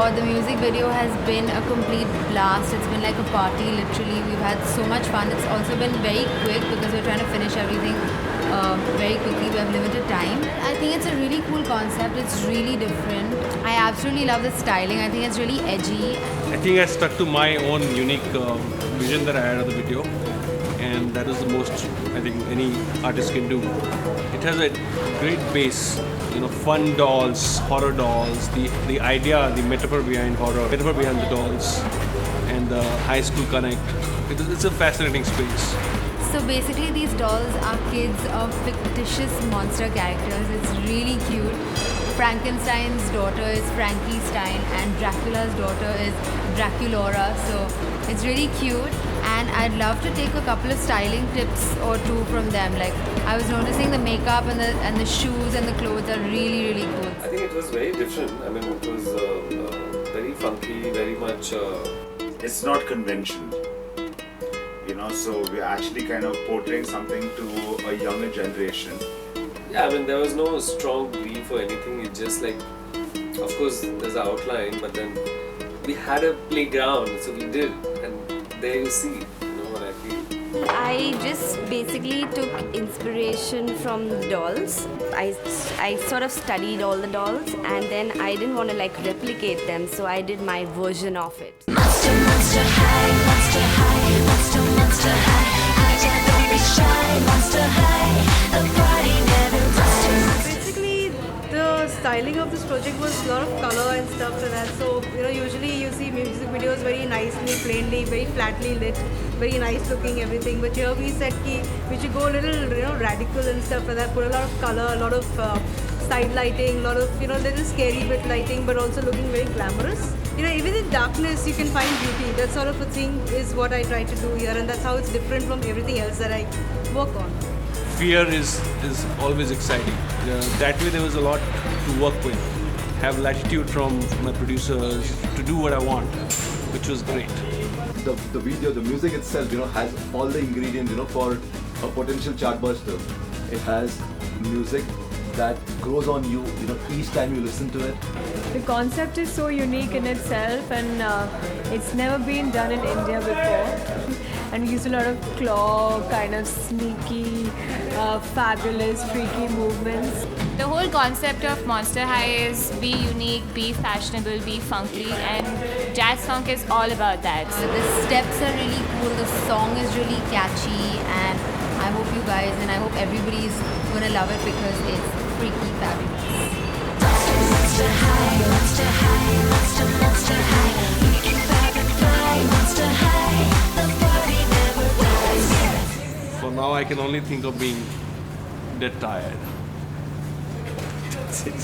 god, the music video has been a complete blast. It's been like a party, literally. We've had so much fun. It's also been very quick because we're trying to finish everything very quickly. We have limited time. I think it's a really cool concept. It's really different. I absolutely love the styling. I think it's really edgy. I think I stuck to my own unique vision that I had of the video, and that is the most I think any artist can do. It has a great base, fun dolls, horror dolls, the idea, the metaphor behind horror, metaphor behind the dolls, and the high school connect. It's a fascinating space. So basically these dolls are kids of fictitious monster characters. It's really cute. Frankenstein's daughter is Frankenstein and Dracula's daughter is Draculora. So it's really cute, and I'd love to take a couple of styling tips or two from them. Like I was noticing the makeup and the shoes and the clothes are really, really cool. I think it was very different. I mean, it was very funky, very much... It's not conventional. So we're actually kind of portraying something to a younger generation. Yeah, I mean, there was no strong brief or anything. It's just like, of course, there's an outline, but then we had a playground, so we did, and there you see, what I feel. I just basically took inspiration from the dolls. I sort of studied all the dolls, and then I didn't want to replicate them, so I did my version of it. Monster, monster high, monster high, monster, monster high. I just don't be shy, monster high. The party never rests. Basically, the styling of this project was a lot of color and stuff like that. So, usually you see music videos very nicely, plainly, very flatly lit, very nice looking, everything. But here we said we should go a little, radical and stuff like that. Put a lot of color, a lot of side lighting, a lot of, little scary bit lighting, but also looking very glamorous. Even in darkness, you can find beauty. That sort of a thing is what I try to do here, and that's how it's different from everything else that I work on. Fear is always exciting. That way there was a lot to work with. Have latitude from my producers to do what I want, which was great. The video, the music itself, has all the ingredients, for a potential chartbuster. It has music that grows on you, each time you listen to it. The concept is so unique in itself, and it's never been done in India before. And we used a lot of claw, kind of sneaky, fabulous, freaky movements. The whole concept of Monster High is be unique, be fashionable, be funky, and jazz funk is all about that. So the steps are really cool, the song is really catchy, and I hope you guys and I hope everybody's gonna love it because it's freaky fabulous. Monster high, monster high, monster, monster high. We can fabric fly, monster high. The party never dies. For now, I can only think of being dead tired. That's it.